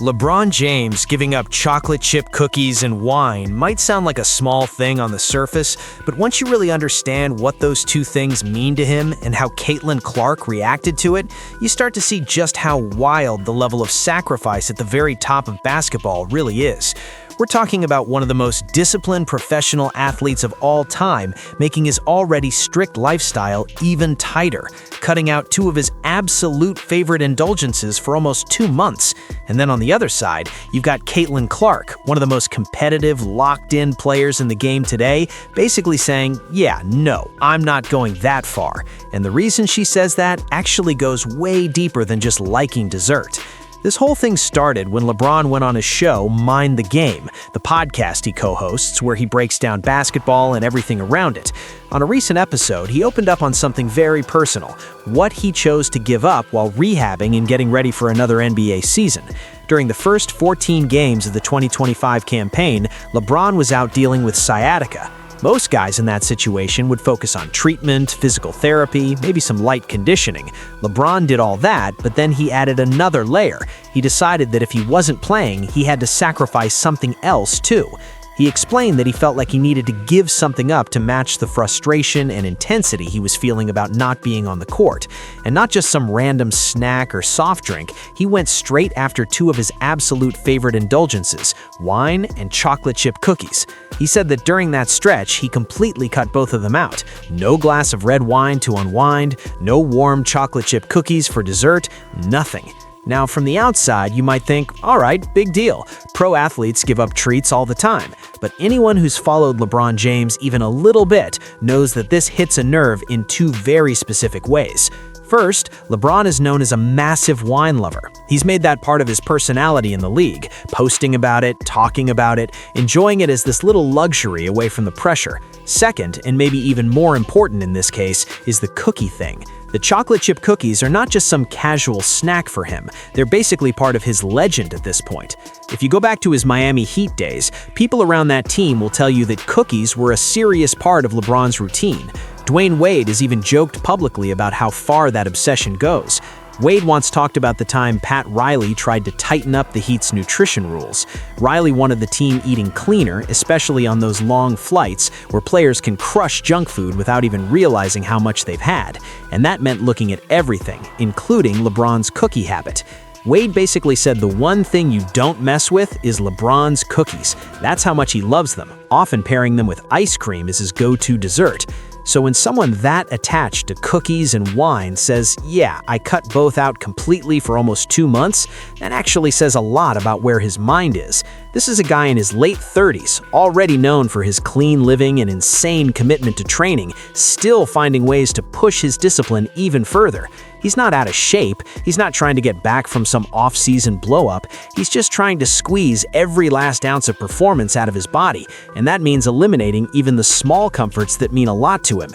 LeBron James giving up chocolate chip cookies and wine might sound like a small thing on the surface, but once you really understand what those two things mean to him and how Caitlin Clark reacted to it, you start to see just how wild the level of sacrifice at the very top of basketball really is. We're talking about one of the most disciplined professional athletes of all time, making his already strict lifestyle even tighter, cutting out two of his absolute favorite indulgences for almost 2 months. And then on the other side, you've got Caitlin Clark, one of the most competitive, locked-in players in the game today, basically saying, yeah, no, I'm not going that far. And the reason she says that actually goes way deeper than just liking dessert. This whole thing started when LeBron went on his show, Mind the Game, the podcast he co-hosts where he breaks down basketball and everything around it. On a recent episode, he opened up on something very personal, what he chose to give up while rehabbing and getting ready for another NBA season. During the first 14 games of the 2025 campaign, LeBron was out dealing with sciatica. Most guys in that situation would focus on treatment, physical therapy, maybe some light conditioning. LeBron did all that, but then he added another layer. He decided that if he wasn't playing, he had to sacrifice something else too. He explained that he felt like he needed to give something up to match the frustration and intensity he was feeling about not being on the court. And not just some random snack or soft drink, he went straight after two of his absolute favorite indulgences, wine and chocolate chip cookies. He said that during that stretch, he completely cut both of them out. No glass of red wine to unwind, no warm chocolate chip cookies for dessert, nothing. Now, from the outside, you might think, all right, big deal. Pro athletes give up treats all the time. But anyone who's followed LeBron James even a little bit knows that this hits a nerve in two very specific ways. First, LeBron is known as a massive wine lover. He's made that part of his personality in the league, posting about it, talking about it, enjoying it as this little luxury away from the pressure. Second, and maybe even more important in this case, is the cookie thing. The chocolate chip cookies are not just some casual snack for him. They're basically part of his legend at this point. If you go back to his Miami Heat days, people around that team will tell you that cookies were a serious part of LeBron's routine. Dwayne Wade has even joked publicly about how far that obsession goes. Wade once talked about the time Pat Riley tried to tighten up the Heat's nutrition rules. Riley wanted the team eating cleaner, especially on those long flights where players can crush junk food without even realizing how much they've had. And that meant looking at everything, including LeBron's cookie habit. Wade basically said the one thing you don't mess with is LeBron's cookies. That's how much he loves them, often pairing them with ice cream as his go-to dessert. So when someone that attached to cookies and wine says, yeah, I cut both out completely for almost 2 months, that actually says a lot about where his mind is. This is a guy in his late 30s, already known for his clean living and insane commitment to training, still finding ways to push his discipline even further. He's not out of shape, he's not trying to get back from some off-season blow-up, he's just trying to squeeze every last ounce of performance out of his body, and that means eliminating even the small comforts that mean a lot to him.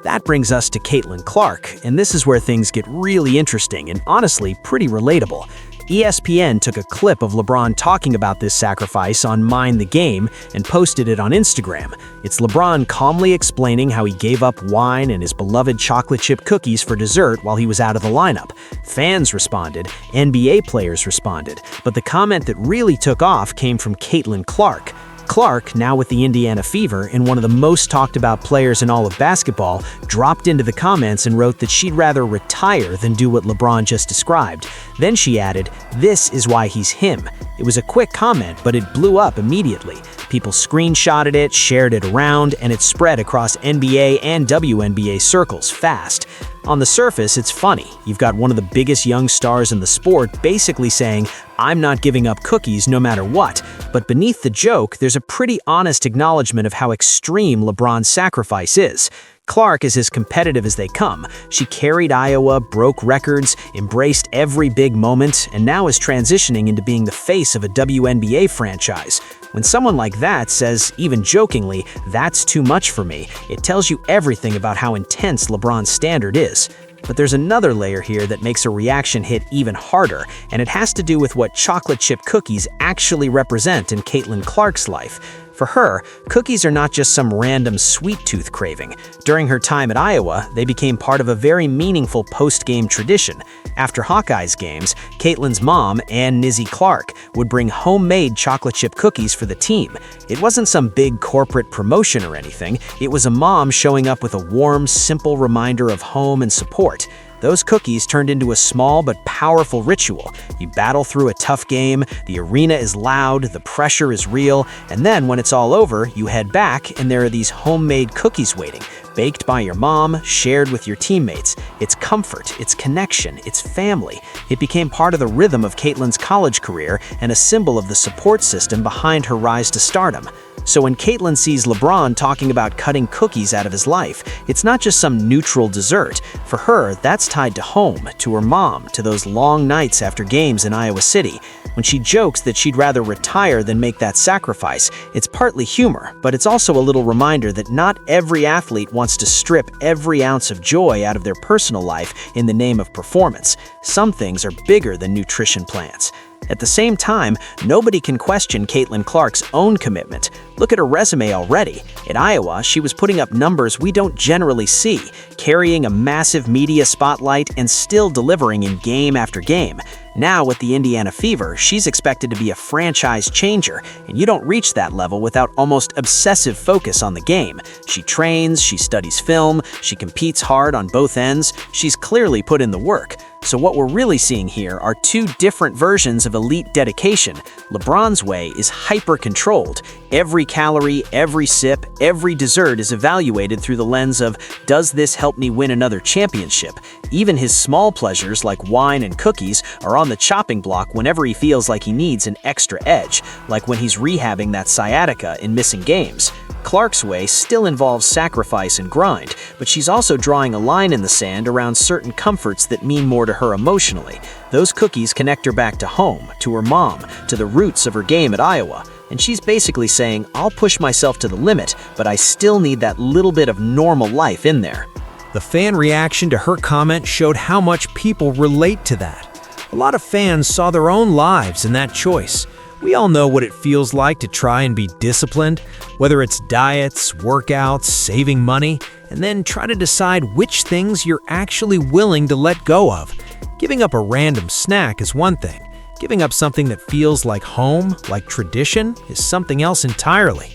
That brings us to Caitlin Clark, and this is where things get really interesting and honestly pretty relatable. ESPN took a clip of LeBron talking about this sacrifice on Mind the Game and posted it on Instagram. It's LeBron calmly explaining how he gave up wine and his beloved chocolate chip cookies for dessert while he was out of the lineup. Fans responded, NBA players responded, but the comment that really took off came from Caitlin Clark. Clark, now with the Indiana Fever and one of the most talked about players in all of basketball, dropped into the comments and wrote that she'd rather retire than do what LeBron just described. Then she added, "This is why he's him." It was a quick comment, but it blew up immediately. People screenshotted it, shared it around, and it spread across NBA and WNBA circles fast. On the surface, it's funny. You've got one of the biggest young stars in the sport basically saying, I'm not giving up cookies no matter what. But beneath the joke, there's a pretty honest acknowledgement of how extreme LeBron's sacrifice is. Clark is as competitive as they come. She carried Iowa, broke records, embraced every big moment, and now is transitioning into being the face of a WNBA franchise. When someone like that says, even jokingly, "That's too much for me," it tells you everything about how intense LeBron's standard is. But there's another layer here that makes a reaction hit even harder, and it has to do with what chocolate chip cookies actually represent in Caitlin Clark's life. For her, cookies are not just some random sweet tooth craving. During her time at Iowa, they became part of a very meaningful post-game tradition. After Hawkeyes games, Caitlin's mom, Ann Nizzy Clark, would bring homemade chocolate chip cookies for the team. It wasn't some big corporate promotion or anything. It was a mom showing up with a warm, simple reminder of home and support. Those cookies turned into a small but powerful ritual. You battle through a tough game, the arena is loud, the pressure is real, and then when it's all over, you head back and there are these homemade cookies waiting, baked by your mom, shared with your teammates. It's comfort, it's connection, it's family. It became part of the rhythm of Caitlin's college career and a symbol of the support system behind her rise to stardom. So when Caitlin sees LeBron talking about cutting cookies out of his life, it's not just some neutral dessert. For her, that's tied to home, to her mom, to those long nights after games in Iowa City. When she jokes that she'd rather retire than make that sacrifice, it's partly humor, but it's also a little reminder that not every athlete wants to strip every ounce of joy out of their personal life in the name of performance. Some things are bigger than nutrition plans. At the same time, nobody can question Caitlin Clark's own commitment. Look at her resume already. At Iowa, she was putting up numbers we don't generally see, carrying a massive media spotlight and still delivering in game after game. Now, with the Indiana Fever, she's expected to be a franchise changer, and you don't reach that level without almost obsessive focus on the game. She trains, she studies film, she competes hard on both ends. She's clearly put in the work. So what we're really seeing here are two different versions of elite dedication. LeBron's way is hyper-controlled. Every calorie, every sip, every dessert is evaluated through the lens of, does this help me win another championship? Even his small pleasures like wine and cookies are on the chopping block whenever he feels like he needs an extra edge, like when he's rehabbing that sciatica in missing games. Clark's way still involves sacrifice and grind, but she's also drawing a line in the sand around certain comforts that mean more to her emotionally. Those cookies connect her back to home, to her mom, to the roots of her game at Iowa. And she's basically saying, I'll push myself to the limit, but I still need that little bit of normal life in there. The fan reaction to her comment showed how much people relate to that. A lot of fans saw their own lives in that choice. We all know what it feels like to try and be disciplined, whether it's diets, workouts, saving money, and then try to decide which things you're actually willing to let go of. Giving up a random snack is one thing. Giving up something that feels like home, like tradition, is something else entirely.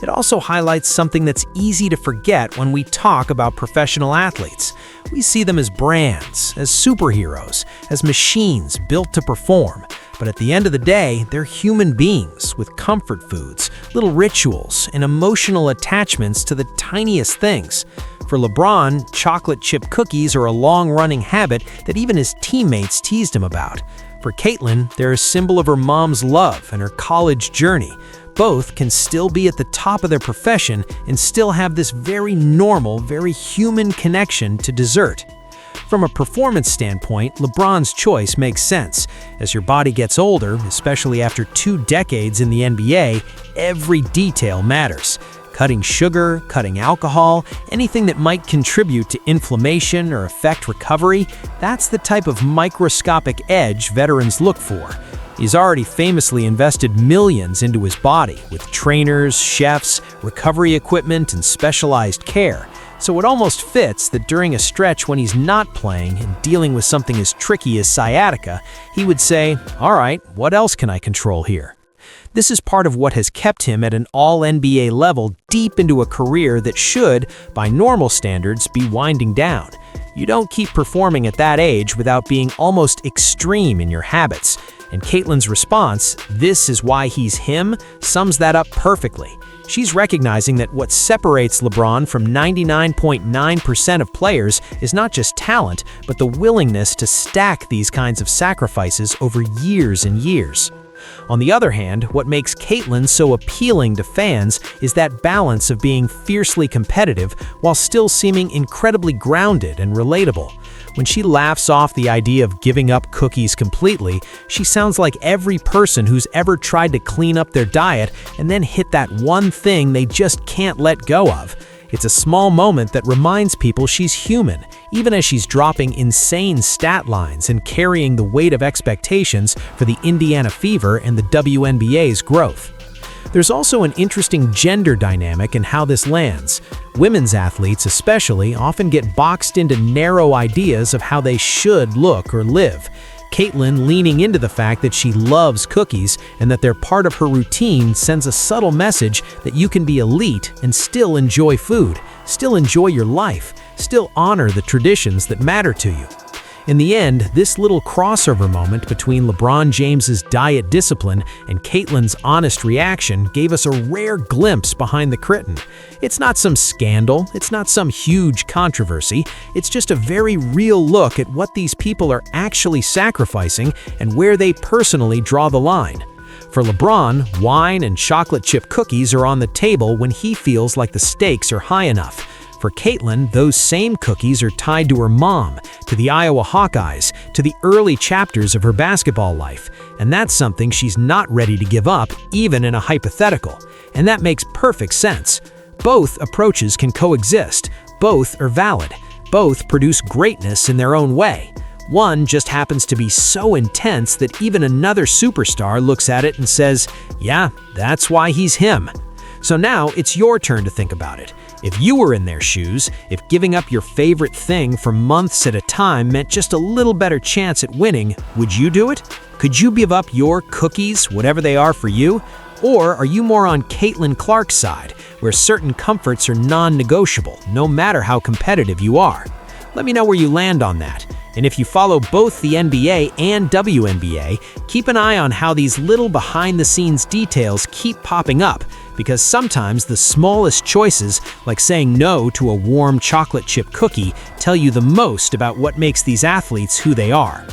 It also highlights something that's easy to forget when we talk about professional athletes. We see them as brands, as superheroes, as machines built to perform. But at the end of the day, they're human beings with comfort foods, little rituals, and emotional attachments to the tiniest things. For LeBron, chocolate chip cookies are a long-running habit that even his teammates teased him about. For Caitlin, they're a symbol of her mom's love and her college journey. Both can still be at the top of their profession and still have this very normal, very human connection to dessert. From a performance standpoint, LeBron's choice makes sense. As your body gets older, especially after 2 decades in the NBA, every detail matters. Cutting sugar, cutting alcohol, anything that might contribute to inflammation or affect recovery, that's the type of microscopic edge veterans look for. He's already famously invested millions into his body with trainers, chefs, recovery equipment, and specialized care. So it almost fits that during a stretch when he's not playing and dealing with something as tricky as sciatica, he would say, all right, what else can I control here? This is part of what has kept him at an all-NBA level deep into a career that should, by normal standards, be winding down. You don't keep performing at that age without being almost extreme in your habits. And Caitlin's response, "This is why he's him," sums that up perfectly. She's recognizing that what separates LeBron from 99.9% of players is not just talent, but the willingness to stack these kinds of sacrifices over years and years. On the other hand, what makes Caitlin so appealing to fans is that balance of being fiercely competitive while still seeming incredibly grounded and relatable. When she laughs off the idea of giving up cookies completely, she sounds like every person who's ever tried to clean up their diet and then hit that one thing they just can't let go of. It's a small moment that reminds people she's human, even as she's dropping insane stat lines and carrying the weight of expectations for the Indiana Fever and the WNBA's growth. There's also an interesting gender dynamic in how this lands. Women's athletes especially often get boxed into narrow ideas of how they should look or live. Caitlyn leaning into the fact that she loves cookies and that they're part of her routine sends a subtle message that you can be elite and still enjoy food, still enjoy your life, still honor the traditions that matter to you. In the end, this little crossover moment between LeBron James's diet discipline and Caitlyn's honest reaction gave us a rare glimpse behind the curtain. It's not some scandal, it's not some huge controversy, it's just a very real look at what these people are actually sacrificing and where they personally draw the line. For LeBron, wine and chocolate chip cookies are on the table when he feels like the stakes are high enough. For Caitlyn, those same cookies are tied to her mom, to the Iowa Hawkeyes, to the early chapters of her basketball life, and that's something she's not ready to give up, even in a hypothetical. And that makes perfect sense. Both approaches can coexist, both are valid, both produce greatness in their own way. One just happens to be so intense that even another superstar looks at it and says, yeah, that's why he's him. So now it's your turn to think about it. If you were in their shoes, if giving up your favorite thing for months at a time meant just a little better chance at winning, would you do it? Could you give up your cookies, whatever they are for you? Or are you more on Caitlin Clark's side, where certain comforts are non-negotiable, no matter how competitive you are? Let me know where you land on that. And if you follow both the NBA and WNBA, keep an eye on how these little behind-the-scenes details keep popping up, because sometimes the smallest choices, like saying no to a warm chocolate chip cookie, tell you the most about what makes these athletes who they are.